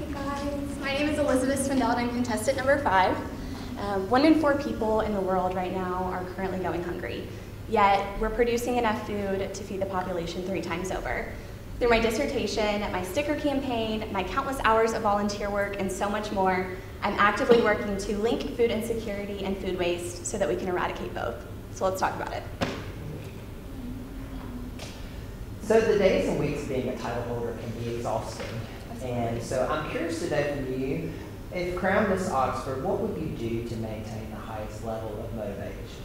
Hey guys, my name is Elizabeth Swindell and I'm contestant number 5. 1 in 4 people in the world right now are currently going hungry, yet we're producing enough food to feed the population 3 times over. Through my dissertation, my sticker campaign, my countless hours of volunteer work, and so much more, I'm actively working to link food insecurity and food waste so that we can eradicate both. So let's talk about it. So the days and weeks being a title holder can be exhausting. And so I'm curious today from you, if crowned Miss Oxford, what would you do to maintain the highest level of motivation?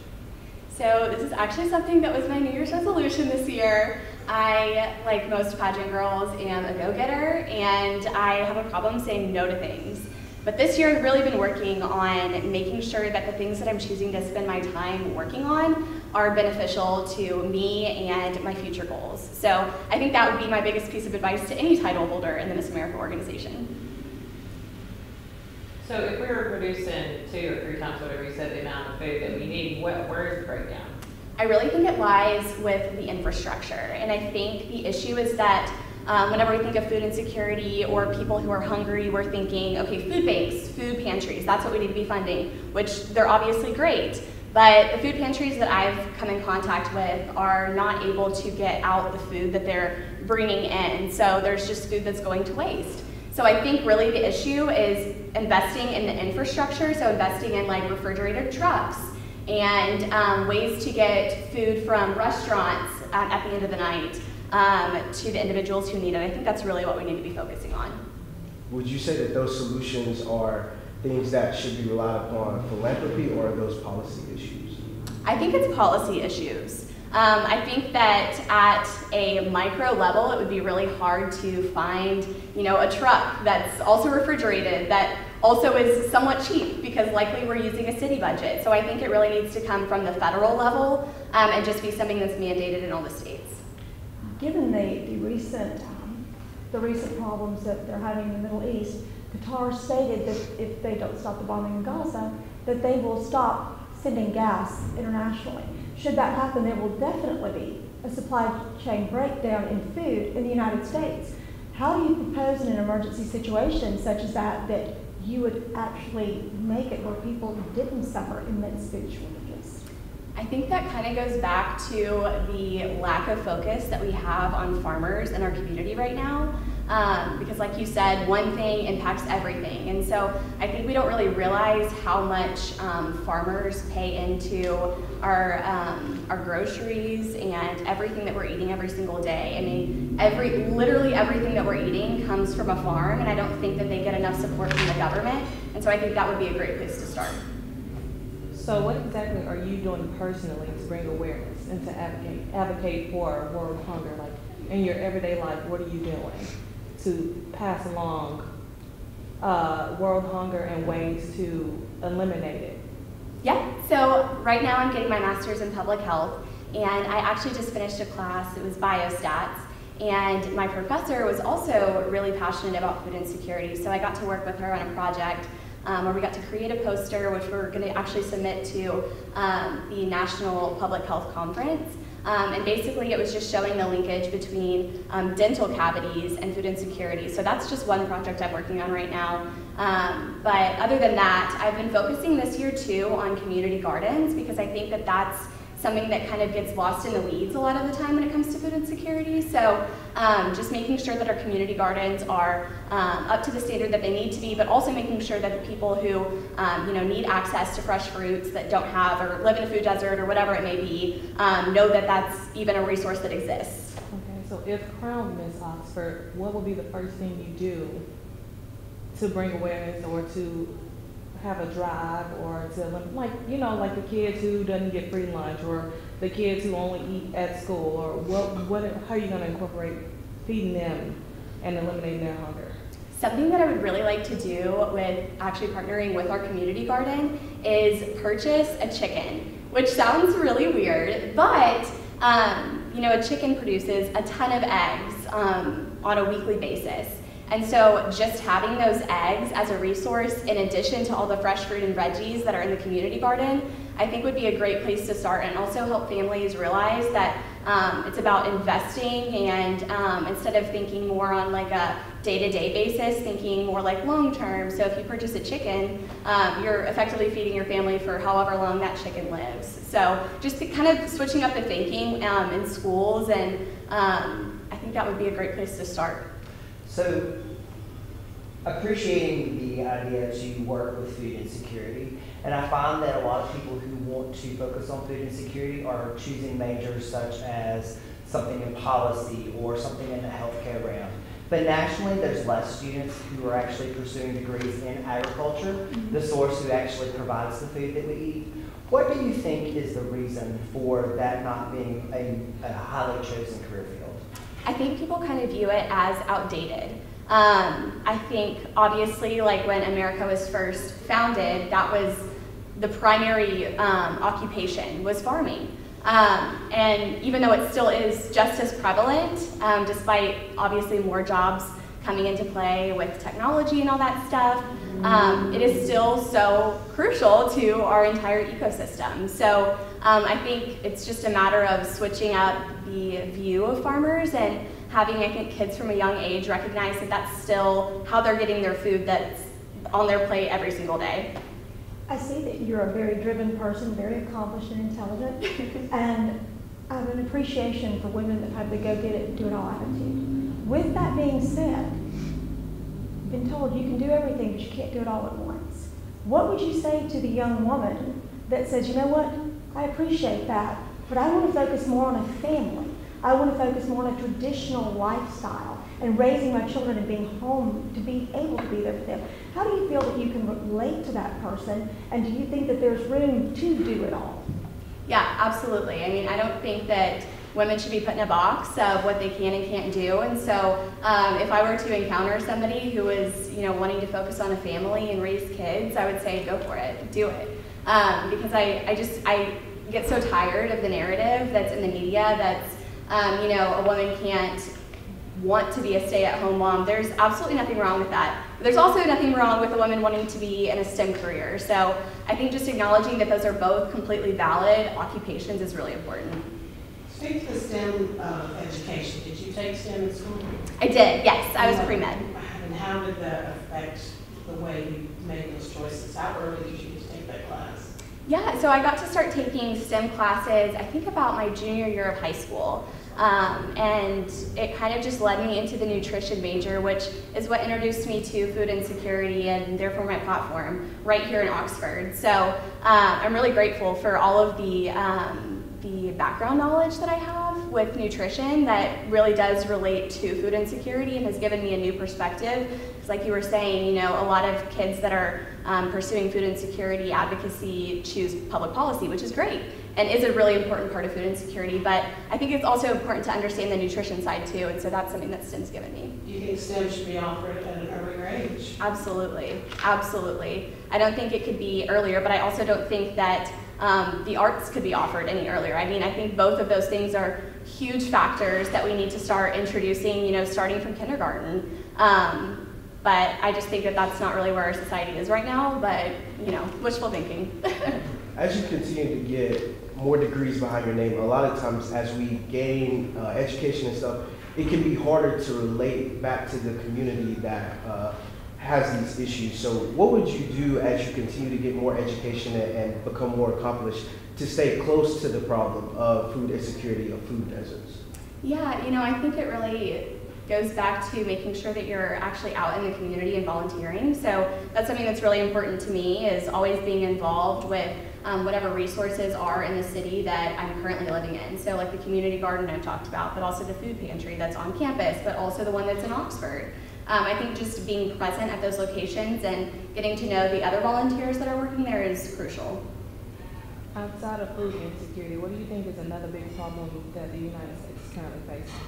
So this is actually something that was my New Year's resolution this year. I, like most pageant girls, am a go-getter, and I have a problem saying no to things. But this year I've really been working on making sure that the things that I'm choosing to spend my time working on are beneficial to me and my future goals. So I think that would be my biggest piece of advice to any title holder in the Miss America organization. So if we were producing 2 or 3 times whatever you said the amount of food that we need, where is the breakdown? I really think it lies with the infrastructure, and I think the issue is that whenever we think of food insecurity or people who are hungry, we're thinking, okay, food banks, food pantries, that's what we need to be funding, which they're obviously great. But the food pantries that I've come in contact with are not able to get out the food that they're bringing in, so there's just food that's going to waste. So I think really the issue is investing in the infrastructure, so investing in like refrigerated trucks and ways to get food from restaurants at the end of the night to the individuals who need it. I think that's really what we need to be focusing on. Would you say that those solutions are things that should be relied upon philanthropy, or are those policy issues? I think it's policy issues. I think that at a micro level, it would be really hard to find, a truck that's also refrigerated, that also is somewhat cheap, because likely we're using a city budget. So I think it really needs to come from the federal level and just be something that's mandated in all the states. Given the recent problems that they're having in the Middle East, Qatar stated that if they don't stop the bombing in Gaza, that they will stop sending gas internationally. Should that happen, there will definitely be a supply chain breakdown in food in the United States. How do you propose in an emergency situation such as that you would actually make it where people didn't suffer immense food shortages? I think that kind of goes back to the lack of focus that we have on farmers in our community right now. Because like you said, one thing impacts everything. And so I think we don't really realize how much farmers pay into our groceries and everything that we're eating every single day. I mean, literally everything that we're eating comes from a farm, and I don't think that they get enough support from the government. And so I think that would be a great place to start. So what exactly are you doing personally to bring awareness and to advocate for world hunger? Like in your everyday life, what are you doing to pass along world hunger and ways to eliminate it? Yeah, so right now I'm getting my master's in public health, and I actually just finished a class, it was biostats, and my professor was also really passionate about food insecurity, so I got to work with her on a project where we got to create a poster which we're going to actually submit to the National Public Health Conference. And basically it was just showing the linkage between dental cavities and food insecurity. So that's just one project I'm working on right now. But other than that, I've been focusing this year too on community gardens, because I think that that's something that kind of gets lost in the weeds a lot of the time when it comes to food insecurity. So just making sure that our community gardens are up to the standard that they need to be, but also making sure that the people who need access to fresh fruits that don't have, or live in a food desert or whatever it may be, know that that's even a resource that exists. Okay, so if crowned Miss Oxford, what would be the first thing you do to bring awareness, or to have a drive, or to, like the kids who doesn't get free lunch, or the kids who only eat at school, or how are you going to incorporate feeding them and eliminating their hunger? Something that I would really like to do with actually partnering with our community garden is purchase a chicken, which sounds really weird, but a chicken produces a ton of eggs on a weekly basis. And so just having those eggs as a resource, in addition to all the fresh fruit and veggies that are in the community garden, I think would be a great place to start, and also help families realize that it's about investing and instead of thinking more on like a day-to-day basis, thinking more like long-term. So if you purchase a chicken, you're effectively feeding your family for however long that chicken lives. So just kind of switching up the thinking in schools, and I think that would be a great place to start. So, appreciating the idea to work with food insecurity, and I find that a lot of people who want to focus on food insecurity are choosing majors such as something in policy or something in the healthcare realm. But nationally, there's less students who are actually pursuing degrees in agriculture, the source who actually provides the food that we eat. What do you think is the reason for that not being a highly chosen career field? I think people kind of view it as outdated. I think obviously like when America was first founded, that was the primary occupation was farming. And even though it still is just as prevalent, despite obviously more jobs coming into play with technology and all that stuff, it is still so crucial to our entire ecosystem. So I think it's just a matter of switching up the view of farmers and having, I think, kids from a young age recognize that that's still how they're getting their food that's on their plate every single day. I see that you're a very driven person, very accomplished and intelligent, and I have an appreciation for women that have the go-get-it, do-it-all attitude. With that being said, you've been told you can do everything, but you can't do it all at once. What would you say to the young woman that says, you know what, I appreciate that, but I want to focus more on a family. I want to focus more on a traditional lifestyle and raising my children and being home to be able to be there for them. How do you feel that you can relate to that person, and do you think that there's room to do it all? Yeah, absolutely. I mean, I don't think that women should be put in a box of what they can and can't do. And so if I were to encounter somebody who was, wanting to focus on a family and raise kids, I would say go for it, do it. Because I get so tired of the narrative that's in the media that's, a woman can't want to be a stay-at-home mom. There's absolutely nothing wrong with that. But there's also nothing wrong with a woman wanting to be in a STEM career. So I think just acknowledging that those are both completely valid occupations is really important. Speak to the STEM education. Did you take STEM in school? I did, yes. I was pre-med. And how did that affect the way you made those choices? How early did you get to take that class? Yeah, so I got to start taking STEM classes, I think about my junior year of high school. And it kind of just led me into the nutrition major, which is what introduced me to food insecurity and therefore my platform right here in Oxford. So I'm really grateful for all of the background knowledge that I have with nutrition that really does relate to food insecurity and has given me a new perspective. Because like you were saying, a lot of kids that are pursuing food insecurity advocacy choose public policy, which is great and is a really important part of food insecurity. But I think it's also important to understand the nutrition side too, and so that's something that STEM's given me. Do you think STEM should be offered at an earlier age? Absolutely, absolutely. I don't think it could be earlier, but I also don't think that the arts could be offered any earlier. I mean, I think both of those things are huge factors that we need to start introducing, starting from kindergarten. But I just think that that's not really where our society is right now, but, wishful thinking. As you continue to get more degrees behind your name, a lot of times as we gain education and stuff, it can be harder to relate back to the community that has these issues. So what would you do as you continue to get more education and become more accomplished to stay close to the problem of food insecurity, of food deserts? Yeah, I think it really goes back to making sure that you're actually out in the community and volunteering. So that's something that's really important to me, is always being involved with whatever resources are in the city that I'm currently living in. So like the community garden I've talked about, but also the food pantry that's on campus, but also the one that's in Oxford. I think just being present at those locations and getting to know the other volunteers that are working there is crucial. Outside of food insecurity, what do you think is another big problem that the United States is currently facing?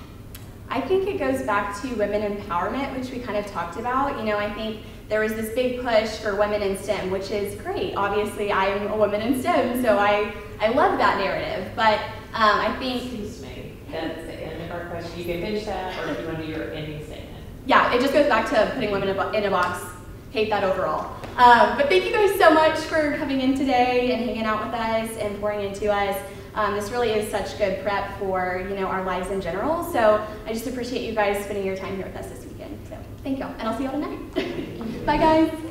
I think it goes back to women empowerment, which we kind of talked about. I think there was this big push for women in STEM, which is great. Obviously, I am a woman in STEM, so I love that narrative. But I think... Excuse me, that's the end of our question. You can finish that, or if you want to do your ending statement. Yeah, it just goes back to putting women in a box. Hate that overall. But thank you guys so much for coming in today and hanging out with us and pouring into us. this really is such good prep for, you know, our lives in general. So I just appreciate you guys spending your time here with us this weekend. So thank y'all, and I'll see y'all tonight. Bye guys.